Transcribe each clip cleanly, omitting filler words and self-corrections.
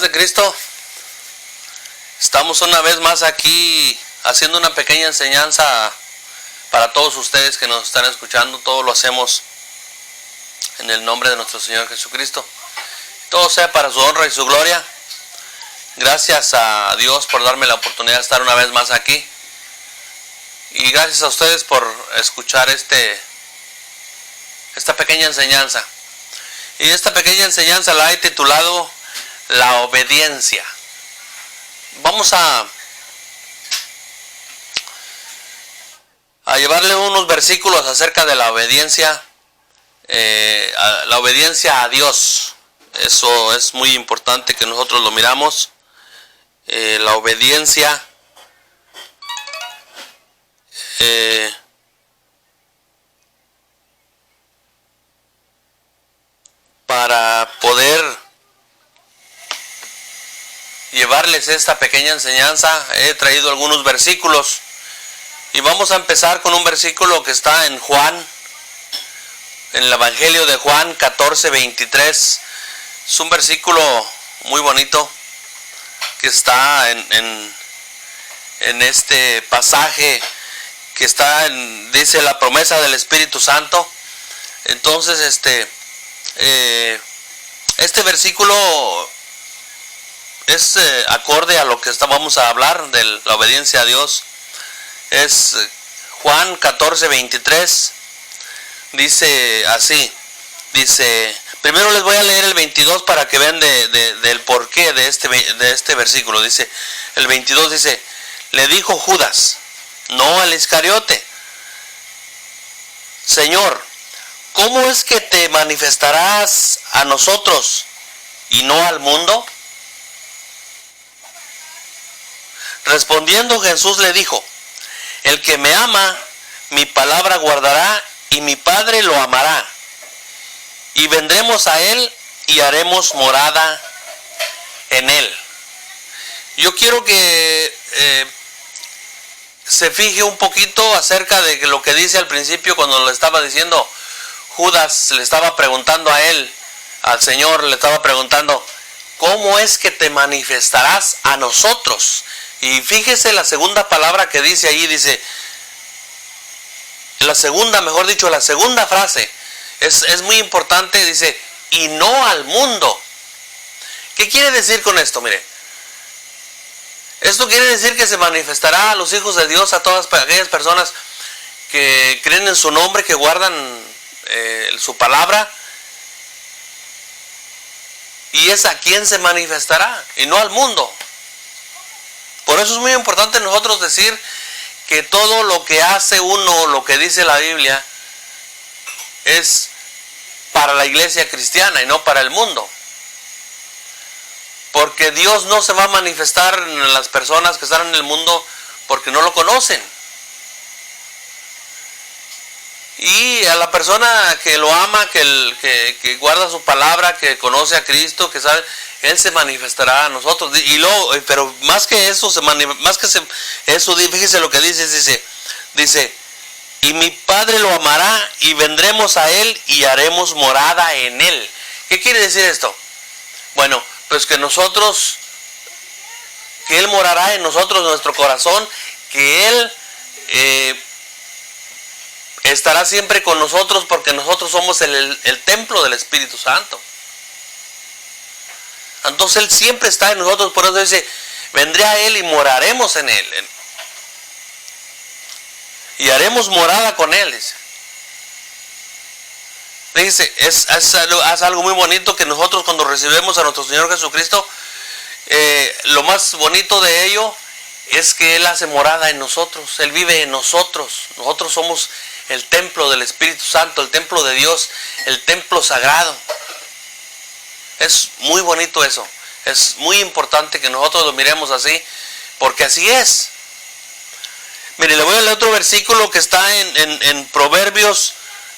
de Cristo, estamos una vez más aquí haciendo una pequeña enseñanza para todos ustedes que nos están escuchando. Todo lo hacemos en el nombre de nuestro Señor Jesucristo. Todo sea para su honra y su gloria. Gracias a Dios por darme la oportunidad de estar una vez más aquí. Y gracias a ustedes por escuchar esta pequeña enseñanza. Y esta pequeña enseñanza la he titulado La obediencia. Vamos a llevarle unos versículos acerca de la obediencia a Dios. Eso es muy importante que nosotros lo miramos. La obediencia para poder llevarles esta pequeña enseñanza, he traído algunos versículos y vamos a empezar con un versículo que está en Juan, en el Evangelio de Juan 14:23. Es un versículo muy bonito que está en este pasaje que está dice la promesa del Espíritu Santo. Entonces este versículo es acorde a lo que vamos a hablar de la obediencia a Dios. Es Juan 14:23. Dice así. Dice, primero les voy a leer el 22 para que vean del porqué de este versículo. Dice, el 22 dice, le dijo Judas, no al Iscariote, Señor, ¿cómo es que te manifestarás a nosotros y no al mundo? Respondiendo Jesús le dijo, el que me ama, mi palabra guardará, y mi Padre lo amará. Y vendremos a él y haremos morada en él. Yo quiero que se fije un poquito acerca de lo que dice al principio cuando le estaba diciendo Judas, le estaba preguntando a él, al Señor, le estaba preguntando, ¿cómo es que te manifestarás a nosotros? Y fíjese la segunda palabra que dice ahí, dice, la segunda frase, es muy importante, dice, y no al mundo. ¿Qué quiere decir con esto? Mire, esto quiere decir que se manifestará a los hijos de Dios, a todas aquellas personas que creen en su nombre, que guardan su palabra, y es a quien se manifestará, y no al mundo. Por eso es muy importante nosotros decir que todo lo que hace uno, lo que dice la Biblia, es para la iglesia cristiana y no para el mundo. Porque Dios no se va a manifestar en las personas que están en el mundo porque no lo conocen. Y a la persona que lo ama, que guarda su palabra, que conoce a Cristo, que sabe, Él se manifestará a nosotros. Pero más que eso, fíjese lo que dice, y mi Padre lo amará y vendremos a Él y haremos morada en Él. ¿Qué quiere decir esto? Bueno, pues que Él morará en nosotros, en nuestro corazón, que Él estará siempre con nosotros porque nosotros somos el templo del Espíritu Santo. Entonces Él siempre está en nosotros, por eso dice, vendré a Él y moraremos en Él. Y haremos morada con Él, dice. Dice, es algo muy bonito que nosotros cuando recibimos a nuestro Señor Jesucristo, lo más bonito de ello es que Él hace morada en nosotros, Él vive en nosotros. Nosotros somos el templo del Espíritu Santo, el templo de Dios, el templo sagrado. Es muy bonito eso. Es muy importante que nosotros lo miremos así, porque así es. Mire, le voy a leer otro versículo que está en Proverbios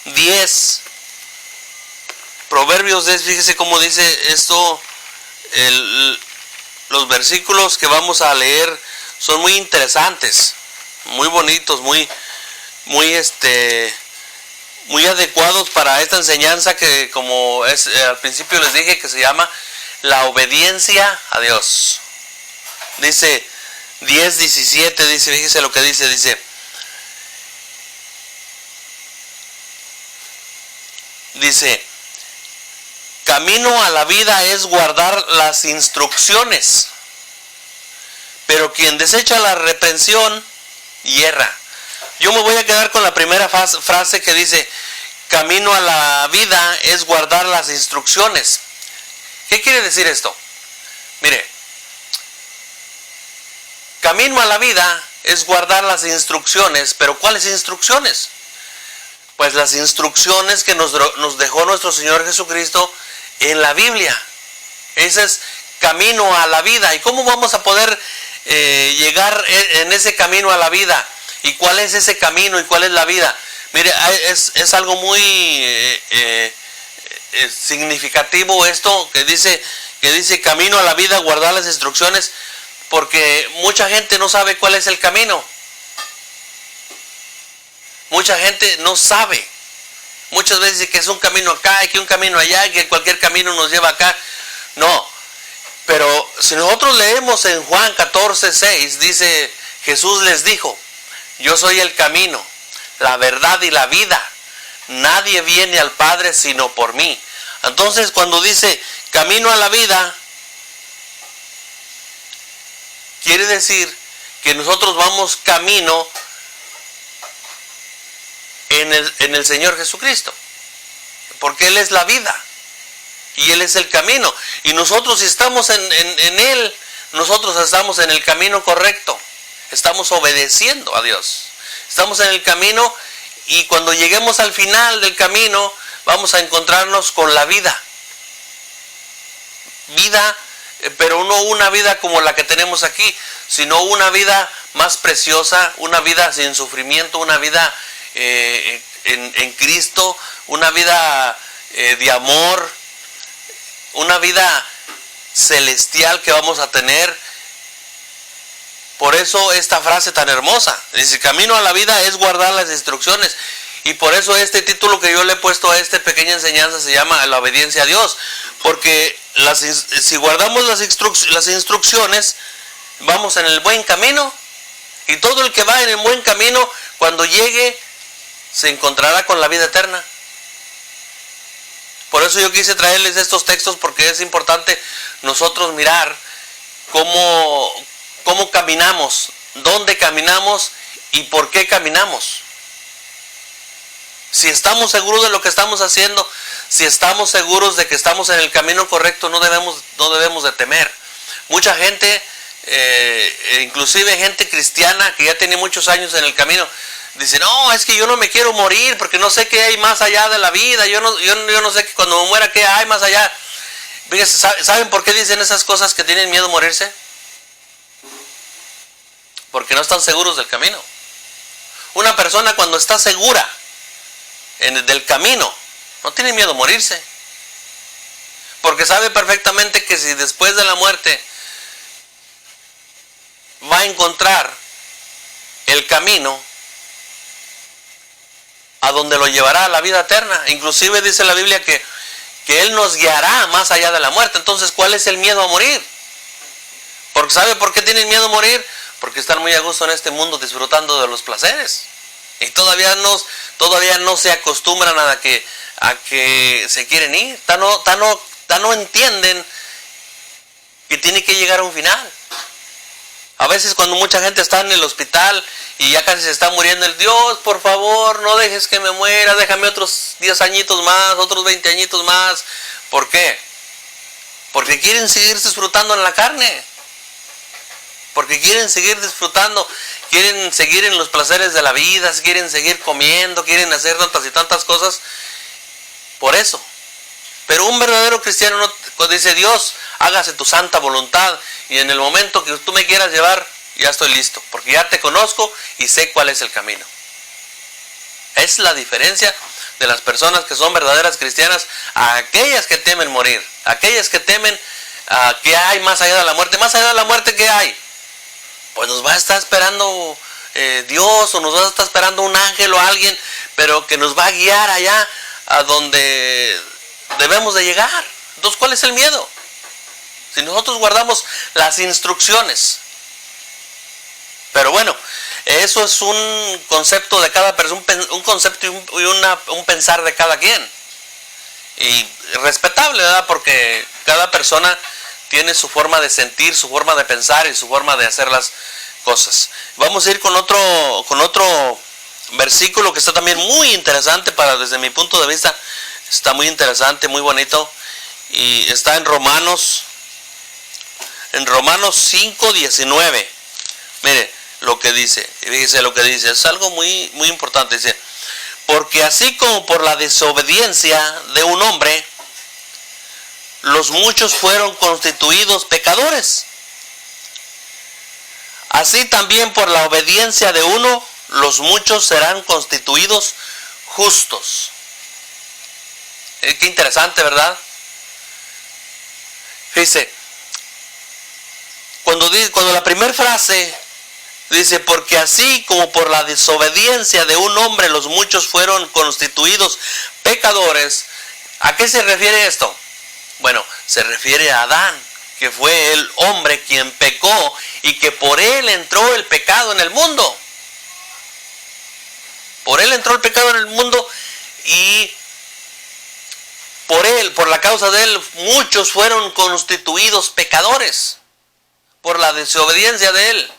10. Proverbios 10, fíjese cómo dice esto. Los versículos que vamos a leer son muy interesantes, muy bonitos, muy adecuados para esta enseñanza que, como al principio les dije, que se llama la obediencia a Dios. Dice 10:17, dice, fíjese lo que dice, camino a la vida es guardar las instrucciones, pero quien desecha la reprensión yerra. Yo me voy a quedar con la primera frase que dice, camino a la vida es guardar las instrucciones. ¿Qué quiere decir esto? Mire, camino a la vida es guardar las instrucciones, pero ¿cuáles instrucciones? Pues las instrucciones que nos dejó nuestro Señor Jesucristo en la Biblia. Ese es camino a la vida. ¿Y cómo vamos a poder llegar en ese camino a la vida? ¿Y cuál es ese camino y cuál es la vida? Mire, es algo muy significativo esto que dice camino a la vida, guardar las instrucciones, porque mucha gente no sabe cuál es el camino. Mucha gente no sabe. Muchas veces dice que es un camino acá y que un camino allá y que cualquier camino nos lleva acá. No, pero si nosotros leemos en Juan 14:6, dice, Jesús les dijo, yo soy el camino, la verdad y la vida. Nadie viene al Padre sino por mí. Entonces, cuando dice camino a la vida, quiere decir que nosotros vamos camino en el Señor Jesucristo, porque Él es la vida y Él es el camino, y nosotros, si estamos en Él, nosotros estamos en el camino correcto, estamos obedeciendo a Dios, estamos en el camino, y cuando lleguemos al final del camino vamos a encontrarnos con la vida, pero no una vida como la que tenemos aquí, sino una vida más preciosa, una vida sin sufrimiento, una vida en Cristo, una vida de amor, una vida celestial que vamos a tener. Por eso esta frase tan hermosa, dice, camino a la vida es guardar las instrucciones. Y por eso este título que yo le he puesto a esta pequeña enseñanza se llama la obediencia a Dios, porque si guardamos las instrucciones, vamos en el buen camino, y todo el que va en el buen camino, cuando llegue, se encontrará con la vida eterna. Por eso yo quise traerles estos textos, porque es importante nosotros mirar cómo caminamos, dónde caminamos y por qué caminamos. Si estamos seguros de lo que estamos haciendo, si estamos seguros de que estamos en el camino correcto, no debemos de temer. Mucha gente, inclusive gente cristiana que ya tiene muchos años en el camino, dice, no, es que yo no me quiero morir porque no sé qué hay más allá de la vida, yo no sé que cuando me muera qué hay más allá. Fíjense, ¿saben por qué dicen esas cosas, que tienen miedo a morirse? Porque no están seguros del camino. Una persona cuando está segura del camino, no tiene miedo a morirse, porque sabe perfectamente que si después de la muerte va a encontrar el camino a donde lo llevará a la vida eterna. Inclusive dice la Biblia que Él nos guiará más allá de la muerte. Entonces, ¿cuál es el miedo a morir? Porque ¿sabe por qué tienen miedo a morir? Porque están muy a gusto en este mundo disfrutando de los placeres. Y todavía no se acostumbran a que se quieren ir. No entienden que tiene que llegar a un final. A veces cuando mucha gente está en el hospital y ya casi se está muriendo, el Dios, por favor, no dejes que me muera, déjame otros 10 añitos más, otros 20 añitos más. ¿Por qué? Porque quieren seguir disfrutando en la carne. Porque quieren seguir disfrutando, quieren seguir en los placeres de la vida, quieren seguir comiendo, quieren hacer tantas y tantas cosas. Por eso. Pero un verdadero cristiano no dice, Dios, hágase tu santa voluntad, y en el momento que tú me quieras llevar, ya estoy listo, porque ya te conozco y sé cuál es el camino. Es la diferencia de las personas que son verdaderas cristianas a aquellas que temen morir, aquellas que temen que hay más allá de la muerte. Más allá de la muerte, ¿qué hay? Pues nos va a estar esperando Dios, o nos va a estar esperando un ángel o alguien, pero que nos va a guiar allá a donde debemos de llegar. Entonces, ¿cuál es el miedo? Si nosotros guardamos las instrucciones. Pero bueno, eso es un concepto de cada persona, un concepto y un pensar de cada quien. Y respetable, ¿verdad? Porque cada persona tiene su forma de sentir, su forma de pensar y su forma de hacer las cosas. Vamos a ir con otro versículo que está también muy interesante desde mi punto de vista. Está muy interesante, muy bonito. Y está en Romanos 5:19. Mire lo que dice. Fíjese lo que dice. Es algo muy, muy importante. Dice: porque así como por la desobediencia de un hombre, los muchos fueron constituidos pecadores, así también por la obediencia de uno, los muchos serán constituidos justos. Qué interesante, ¿verdad? Dice, cuando la primera frase dice, porque así como por la desobediencia de un hombre los muchos fueron constituidos pecadores, ¿a qué se refiere esto? Bueno, se refiere a Adán, que fue el hombre quien pecó y que por él entró el pecado en el mundo. Por él entró el pecado en el mundo y por la causa de él, muchos fueron constituidos pecadores por la desobediencia de él.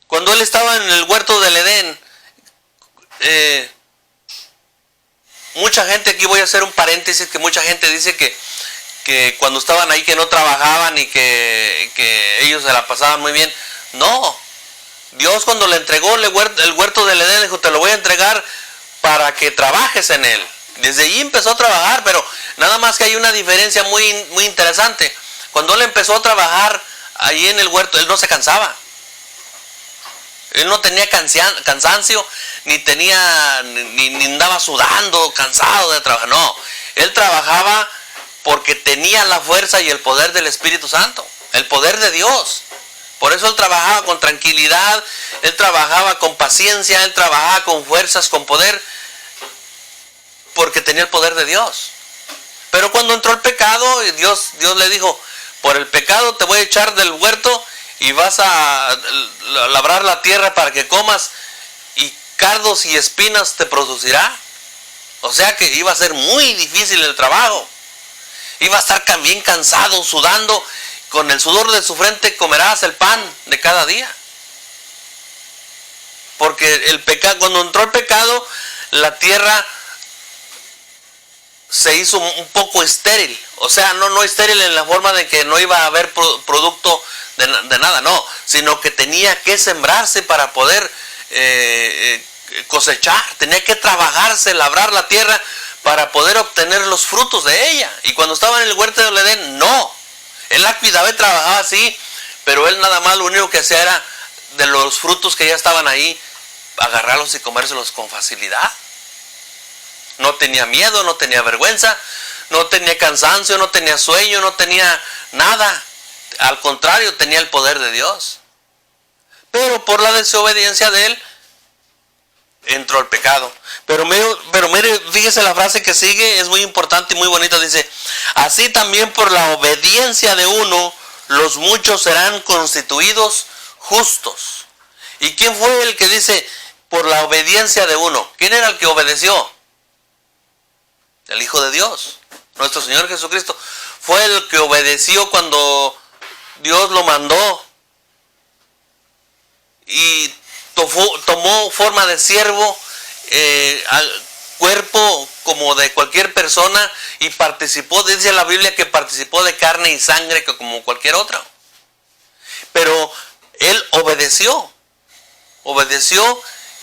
Cuando él estaba en el huerto del Edén, mucha gente, aquí voy a hacer un paréntesis, que mucha gente dice que cuando estaban ahí que no trabajaban y que ellos se la pasaban muy bien. No, Dios cuando le entregó el huerto del Edén, dijo, te lo voy a entregar para que trabajes en él. Desde ahí empezó a trabajar, pero nada más que hay una diferencia muy, muy interesante. Cuando él empezó a trabajar ahí en el huerto, él no se cansaba. Él no tenía cansancio, ni andaba sudando, cansado de trabajar. No, él trabajaba porque tenía la fuerza y el poder del Espíritu Santo, el poder de Dios. Por eso él trabajaba con tranquilidad, él trabajaba con paciencia, él trabajaba con fuerzas, con poder, porque tenía el poder de Dios. Pero cuando entró el pecado, Dios le dijo, por el pecado te voy a echar del huerto y vas a labrar la tierra para que comas, y cardos y espinas te producirá. O sea que iba a ser muy difícil el trabajo. Iba a estar bien cansado, sudando. Con el sudor de su frente comerás el pan de cada día. Porque cuando entró el pecado, la tierra se hizo un poco estéril. O sea, no estéril en la forma de que no iba a haber producto de nada, no, sino que tenía que sembrarse para poder cosechar, tenía que trabajarse, labrar la tierra para poder obtener los frutos de ella. Y cuando estaba en el huerto del Edén, no, él la cuidaba y trabajaba así, pero él nada más lo único que hacía era de los frutos que ya estaban ahí, agarrarlos y comérselos con facilidad. No tenía miedo, no tenía vergüenza, no tenía cansancio, no tenía sueño, no tenía nada. Al contrario, tenía el poder de Dios. Pero por la desobediencia de él, entró el pecado. Pero mire, fíjese la frase que sigue, es muy importante y muy bonita. Dice, así también por la obediencia de uno, los muchos serán constituidos justos. ¿Y quién fue el que dice, por la obediencia de uno? ¿Quién era el que obedeció? El Hijo de Dios, nuestro Señor Jesucristo. Fue el que obedeció cuando Dios lo mandó y tomó forma de siervo, al cuerpo como de cualquier persona, y participó, dice la Biblia que participó de carne y sangre como cualquier otra. Pero él obedeció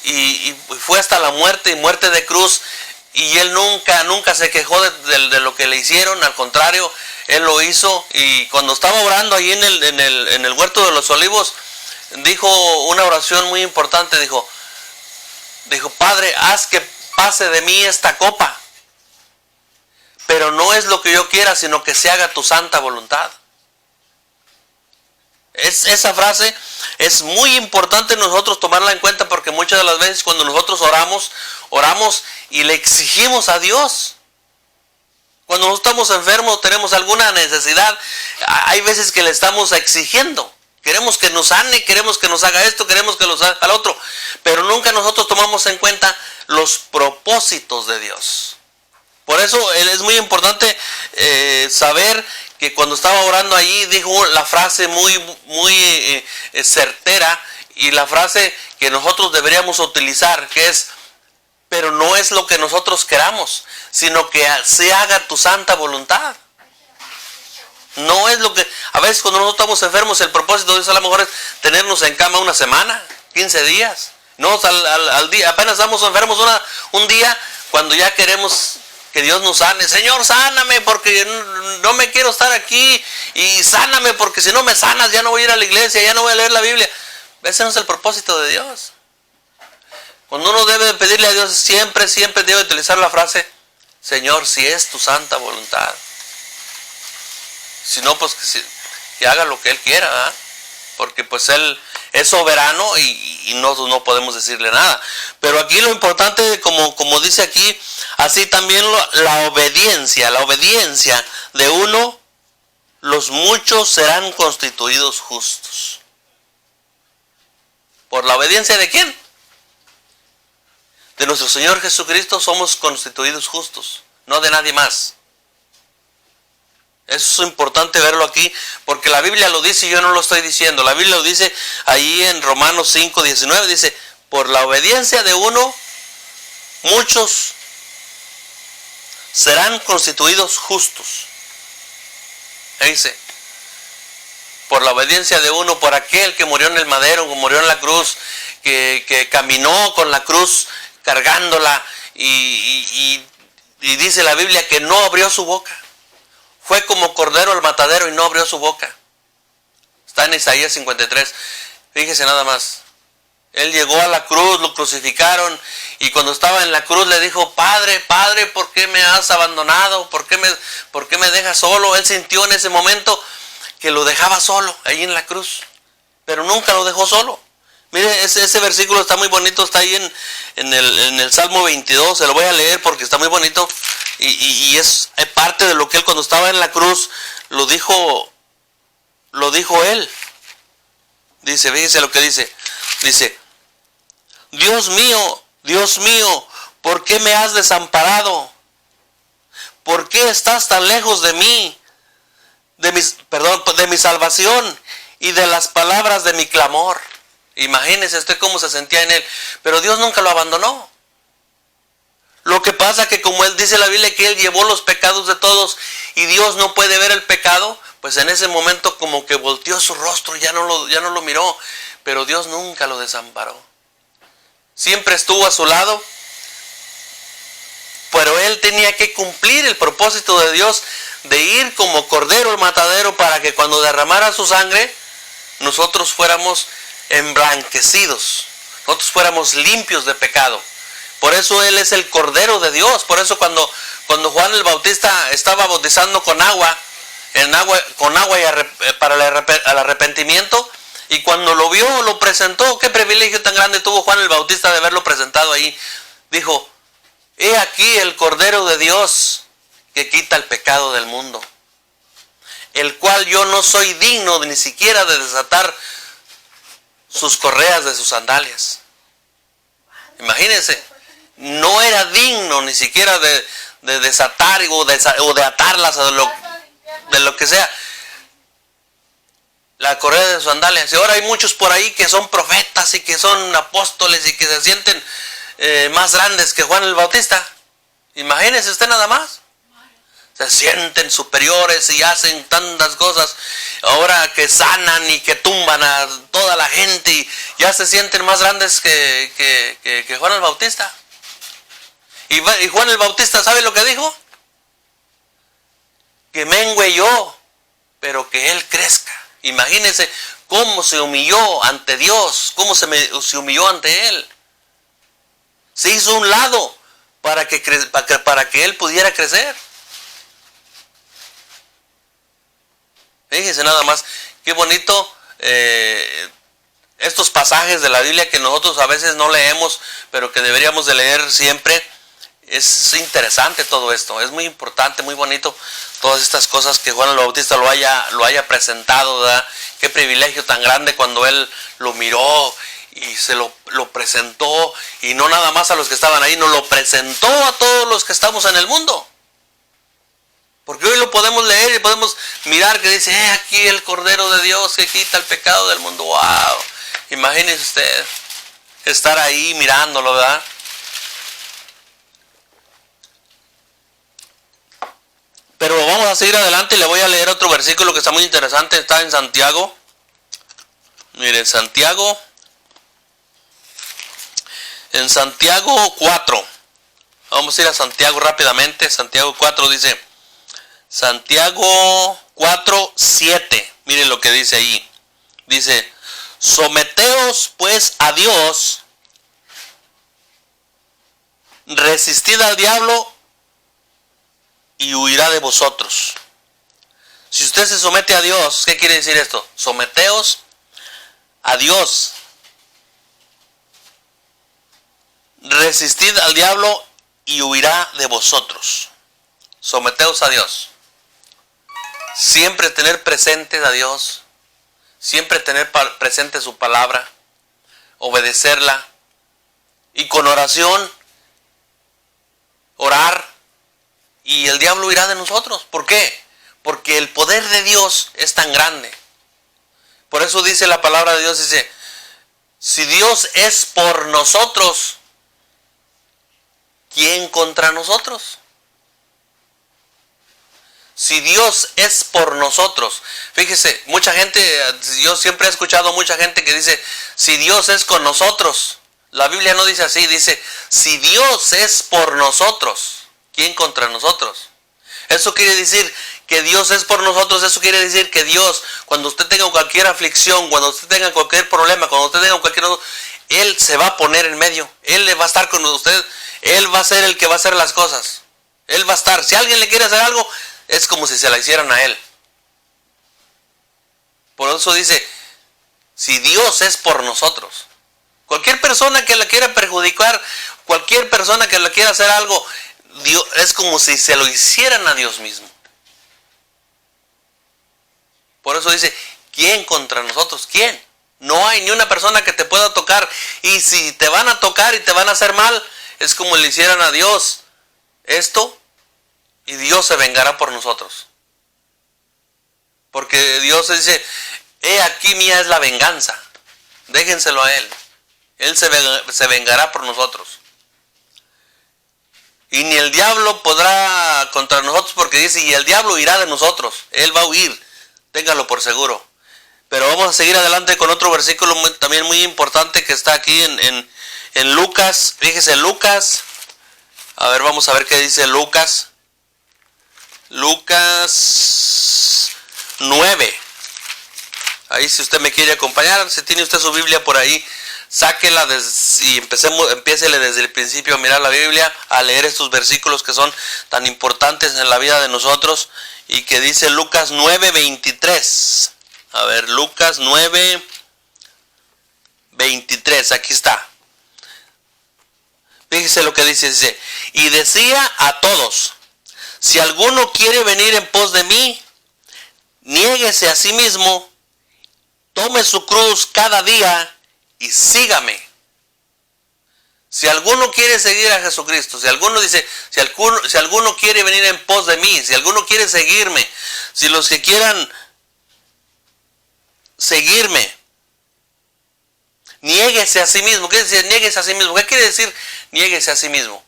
y fue hasta la muerte, y muerte de cruz. Y él nunca se quejó de lo que le hicieron, al contrario, él lo hizo. Y cuando estaba orando ahí en el huerto de los olivos, dijo una oración muy importante, dijo, Padre, haz que pase de mí esta copa, pero no es lo que yo quiera, sino que se haga tu santa voluntad. Esa frase es muy importante nosotros tomarla en cuenta, porque muchas de las veces cuando nosotros oramos y le exigimos a Dios, Cuando nosotros estamos enfermos, tenemos alguna necesidad, hay veces que le estamos exigiendo. Queremos que nos sane, queremos que nos haga esto, queremos que nos haga al otro. Pero nunca nosotros tomamos en cuenta los propósitos de Dios. Por eso es muy importante saber que cuando estaba orando allí dijo la frase muy certera, y la frase que nosotros deberíamos utilizar, que es: pero no es lo que nosotros queramos, sino que se haga tu santa voluntad. No es lo que... A veces cuando nosotros estamos enfermos, el propósito de Dios a lo mejor es tenernos en cama una semana, 15 días. No, al día, apenas estamos enfermos un día, cuando ya queremos que Dios nos sane. Señor, sáname porque no me quiero estar aquí, y sáname porque si no me sanas ya no voy a ir a la iglesia, ya no voy a leer la Biblia. Ese no es el propósito de Dios. Cuando uno debe de pedirle a Dios, siempre debe utilizar la frase: Señor, si es tu santa voluntad. Si no, pues que haga lo que Él quiera, ¿verdad? Porque pues Él es soberano y no podemos decirle nada. Pero aquí lo importante, como dice aquí, así también la obediencia de uno, los muchos serán constituidos justos. ¿Por la obediencia de quién? De nuestro Señor Jesucristo somos constituidos justos, no de nadie más. Eso es importante verlo aquí, porque la Biblia lo dice y yo no lo estoy diciendo. La Biblia lo dice ahí en Romanos 5:19, dice: por la obediencia de uno, muchos serán constituidos justos. Ahí dice: por la obediencia de uno, por aquel que murió en el madero, que murió en la cruz, que caminó con la cruz cargándola, y dice la Biblia que no abrió su boca. Fue como cordero al matadero y no abrió su boca. Está en Isaías 53. Fíjese nada más. Él llegó a la cruz, lo crucificaron, y cuando estaba en la cruz le dijo: Padre, Padre, ¿por qué me has abandonado? ¿Por qué me dejas solo? Él sintió en ese momento que lo dejaba solo, ahí en la cruz. Pero nunca lo dejó solo. Mire, ese versículo está muy bonito, está ahí en el Salmo 22, se lo voy a leer porque está muy bonito. Y es parte de lo que él, cuando estaba en la cruz, lo dijo él. Dice, fíjese lo que dice. Dice: Dios mío, ¿por qué me has desamparado? ¿Por qué estás tan lejos de mí? De mi salvación y de las palabras de mi clamor. Imagínense usted cómo se sentía en él. Pero Dios nunca lo abandonó. Lo que pasa que, como él dice la Biblia, que él llevó los pecados de todos y Dios no puede ver el pecado, pues en ese momento como que volteó su rostro, ya no lo miró. Pero Dios nunca lo desamparó. Siempre estuvo a su lado. Pero él tenía que cumplir el propósito de Dios de ir como cordero al matadero, para que cuando derramara su sangre, nosotros fuéramos emblanquecidos, nosotros fuéramos limpios de pecado. Por eso Él es el Cordero de Dios. Por eso cuando Juan el Bautista estaba bautizando con agua para el arrepentimiento, y cuando lo vio, lo presentó, qué privilegio tan grande tuvo Juan el Bautista de haberlo presentado ahí. Dijo: he aquí el Cordero de Dios que quita el pecado del mundo, el cual yo no soy digno ni siquiera de desatar sus correas de sus sandalias. Imagínense, no era digno ni siquiera de desatar o de atarlas, o de lo que sea, la correa de sus sandalias. Y ahora hay muchos por ahí que son profetas y que son apóstoles y que se sienten más grandes que Juan el Bautista. Imagínense usted nada más. Se sienten superiores y hacen tantas cosas. Ahora que sanan y que tumban a toda la gente, y ya se sienten más grandes que Juan el Bautista. Y Juan el Bautista, ¿sabe lo que dijo? Que mengüe yo, pero que él crezca. Imagínense cómo se humilló ante Dios, cómo se humilló ante él. Se hizo a un lado para que él pudiera crecer. Fíjense nada más, qué bonito estos pasajes de la Biblia que nosotros a veces no leemos, pero que deberíamos de leer siempre. Es interesante todo esto, es muy importante, muy bonito todas estas cosas que Juan el Bautista lo haya presentado, ¿verdad? Qué privilegio tan grande cuando él lo miró y se lo presentó, y no nada más a los que estaban ahí, nos lo presentó a todos los que estamos en el mundo. Porque hoy lo podemos leer y podemos mirar que dice, aquí el Cordero de Dios que quita el pecado del mundo. ¡Wow! Imagínense usted estar ahí mirándolo, ¿verdad? Pero vamos a seguir adelante y le voy a leer otro versículo que está muy interesante. Está en Santiago. Miren, Santiago. En Santiago 4. Vamos a ir a Santiago rápidamente. Santiago 4 dice. Santiago 4, 7. Miren lo que dice ahí. Dice, someteos pues a Dios, resistid al diablo y huirá de vosotros. Si usted se somete a Dios, ¿qué quiere decir esto? Someteos a Dios, resistid al diablo y huirá de vosotros. Someteos a Dios. Siempre tener presente a Dios, siempre tener presente su palabra, obedecerla, y con oración orar, y el diablo irá de nosotros. ¿Por qué? Porque el poder de Dios es tan grande. Por eso dice la palabra de Dios, dice, si Dios es por nosotros, ¿quién contra nosotros? Si Dios es por nosotros. Fíjese, mucha gente, yo siempre he escuchado mucha gente que dice, si Dios es con nosotros. La Biblia no dice así, dice, si Dios es por nosotros, ¿quién contra nosotros? Eso quiere decir que Dios es por nosotros. Eso quiere decir que Dios, cuando usted tenga cualquier aflicción, cuando usted tenga cualquier problema, cuando usted tenga cualquier... Él se va a poner en medio. Él va a estar con usted. Él va a ser el que va a hacer las cosas. Él va a estar. Si alguien le quiere hacer algo, es como si se la hicieran a Él. Por eso dice, si Dios es por nosotros. Cualquier persona que la quiera perjudicar, cualquier persona que le quiera hacer algo, Dios, es como si se lo hicieran a Dios mismo. Por eso dice, ¿quién contra nosotros? ¿Quién? No hay ni una persona que te pueda tocar. Y si te van a tocar y te van a hacer mal, es como le hicieran a Dios esto, y Dios se vengará por nosotros. Porque Dios dice, he aquí mía es la venganza. Déjenselo a Él. Él se vengará por nosotros. Y ni el diablo podrá contra nosotros, porque dice, y el diablo irá de nosotros. Él va a huir. Téngalo por seguro. Pero vamos a seguir adelante con otro versículo también muy importante que está aquí en Lucas. Fíjese, Lucas. A ver, vamos a ver qué dice Lucas. Lucas 9. Ahí, si usted me quiere acompañar, si tiene usted su Biblia por ahí, sáquela y empiécele desde el principio a mirar la Biblia, a leer estos versículos que son tan importantes en la vida de nosotros, y que dice Lucas 9:23. A ver, Lucas 9:23, aquí está. Fíjese lo que dice, y decía a todos, si alguno quiere venir en pos de mí, niéguese a sí mismo, tome su cruz cada día y sígame. Si alguno quiere seguir a Jesucristo, si alguno dice, si alguno quiere venir en pos de mí, si alguno quiere seguirme, si los que quieran seguirme, niéguese a sí mismo. ¿Qué quiere decir niéguese a sí mismo? ¿Qué quiere decir niéguese a sí mismo?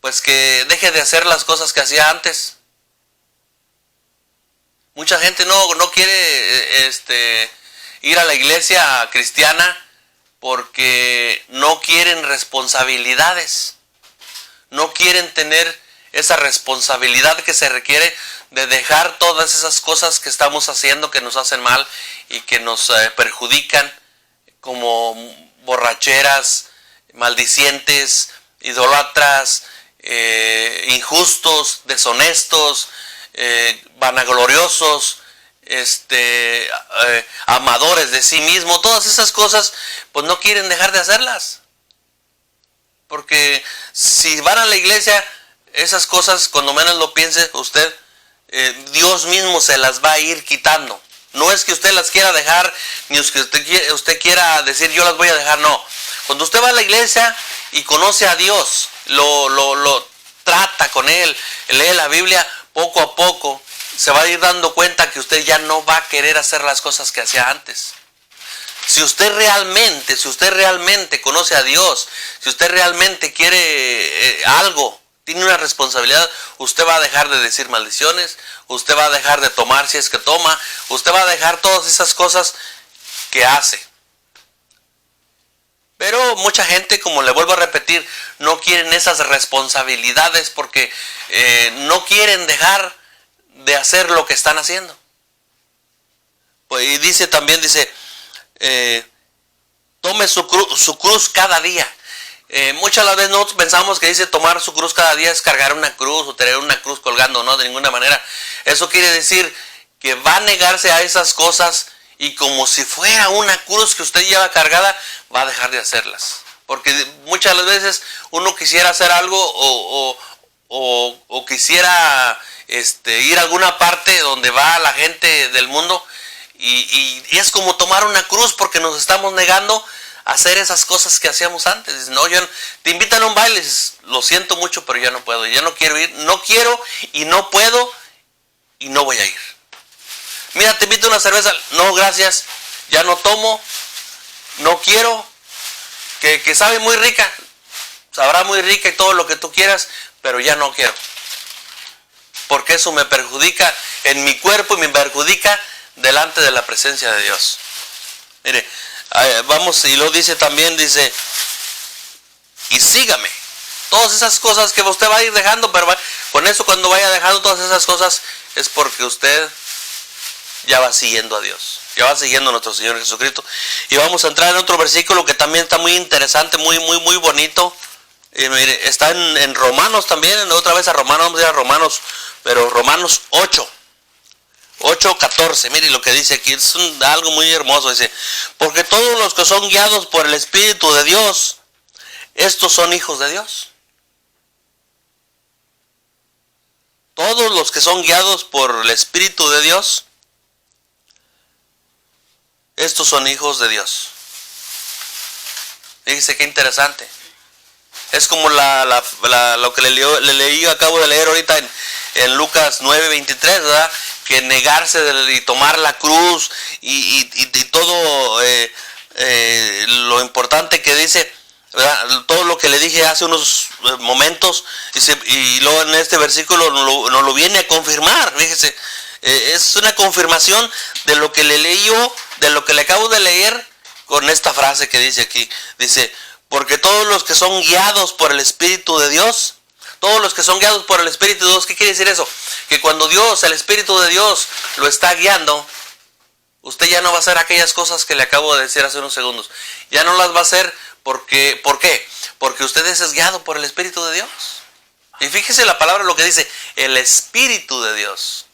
Pues que deje de hacer las cosas que hacía antes. Mucha gente no quiere ir a la iglesia cristiana porque no quieren responsabilidades. No quieren tener esa responsabilidad que se requiere de dejar todas esas cosas que estamos haciendo, que nos hacen mal y que nos perjudican, como borracheras, maldicientes, idólatras, injustos, deshonestos, vanagloriosos, amadores de sí mismo. Todas esas cosas pues no quieren dejar de hacerlas, porque si van a la iglesia esas cosas, cuando menos lo piense usted, Dios mismo se las va a ir quitando. No es que usted las quiera dejar, ni es que usted quiera decir yo las voy a dejar, no. Cuando usted va a la iglesia y conoce a Dios, lo trata con Él, lee la Biblia, poco a poco se va a ir dando cuenta que usted ya no va a querer hacer las cosas que hacía antes. Si usted realmente conoce a Dios, si usted realmente quiere algo, tiene una responsabilidad, usted va a dejar de decir maldiciones, usted va a dejar de tomar si es que toma, usted va a dejar todas esas cosas que hace. Pero mucha gente, como le vuelvo a repetir, no quieren esas responsabilidades porque no quieren dejar de hacer lo que están haciendo. Pues, y dice, tome su cruz cada día. Muchas las veces nosotros pensamos que dice tomar su cruz cada día es cargar una cruz o tener una cruz colgando, no, de ninguna manera. Eso quiere decir que va a negarse a esas cosas y como si fuera una cruz que usted lleva cargada, va a dejar de hacerlas. Porque muchas las veces uno quisiera hacer algo o quisiera ir a alguna parte donde va la gente del mundo y es como tomar una cruz porque nos estamos negando hacer esas cosas que hacíamos antes. No, te invitan a un baile, dices, lo siento mucho, pero ya no puedo, ya no quiero ir, no quiero y no puedo y no voy a ir. Mira, te invito a una cerveza, no gracias, ya no tomo, no quiero, que sabe muy rica, sabrá muy rica y todo lo que tú quieras, pero ya no quiero. Porque eso me perjudica en mi cuerpo y me perjudica delante de la presencia de Dios. Mire, vamos, y lo dice también, dice, y sígame. Todas esas cosas que usted va a ir dejando, pero con eso cuando vaya dejando todas esas cosas, es porque usted ya va siguiendo a Dios, ya va siguiendo a nuestro Señor Jesucristo. Y vamos a entrar en otro versículo que también está muy interesante, muy bonito. Mire, está en Romanos también, otra vez a Romanos, vamos a ir a Romanos, pero Romanos 8:14, mire lo que dice aquí, es algo muy hermoso, dice, porque todos los que son guiados por el Espíritu de Dios, estos son hijos de Dios. Todos los que son guiados por el Espíritu de Dios, estos son hijos de Dios. Fíjese qué interesante. Es como lo que le leí, acabo de leer ahorita en Lucas 9:23, ¿verdad? Que negarse y tomar la cruz y todo lo importante que dice, ¿verdad? Todo lo que le dije hace unos momentos, y luego en este versículo nos lo viene a confirmar. Fíjese, es una confirmación de lo que le leí yo, de lo que le acabo de leer, con esta frase que dice aquí. Dice, porque todos los que son guiados por el Espíritu de Dios, todos los que son guiados por el Espíritu de Dios, ¿qué quiere decir eso? Que cuando Dios, el Espíritu de Dios, lo está guiando, usted ya no va a hacer aquellas cosas que le acabo de decir hace unos segundos. Ya no las va a hacer porque, ¿por qué? Porque usted es guiado por el Espíritu de Dios. Y fíjese la palabra lo que dice, el Espíritu de Dios.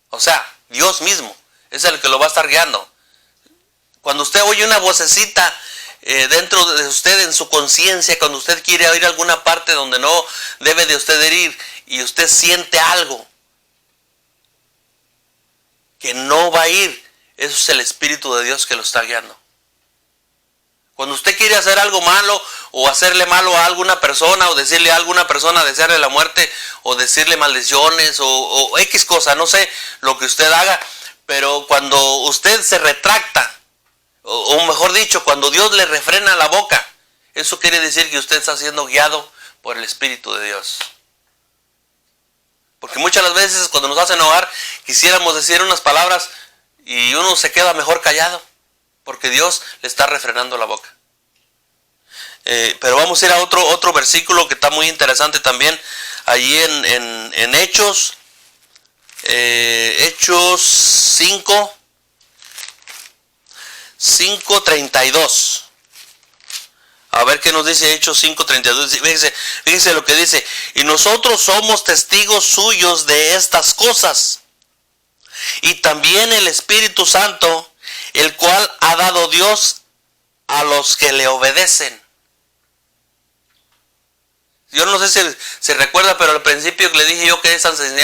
O sea, Dios mismo es el que lo va a estar guiando. Cuando usted oye una vocecita dentro de usted, en su conciencia, cuando usted quiere ir a alguna parte donde no debe de usted ir y usted siente algo que no va a ir, eso es el Espíritu de Dios que lo está guiando. Cuando usted quiere hacer algo malo o hacerle malo a alguna persona o decirle a alguna persona, desearle la muerte o decirle maldiciones o X cosa, no sé lo que usted haga, pero cuando usted se retracta, o mejor dicho, cuando Dios le refrena la boca, eso quiere decir que usted está siendo guiado por el Espíritu de Dios. Porque muchas las veces cuando nos hacen enojar, quisiéramos decir unas palabras y uno se queda mejor callado, porque Dios le está refrenando la boca. Pero vamos a ir a otro versículo que está muy interesante también, allí en Hechos 5:32. A ver qué nos dice Hechos 5:32. Fíjese lo que dice. Y nosotros somos testigos suyos de estas cosas. Y también el Espíritu Santo, el cual ha dado Dios a los que le obedecen. Yo no sé si se recuerda, pero al principio le dije yo que esa enseñanza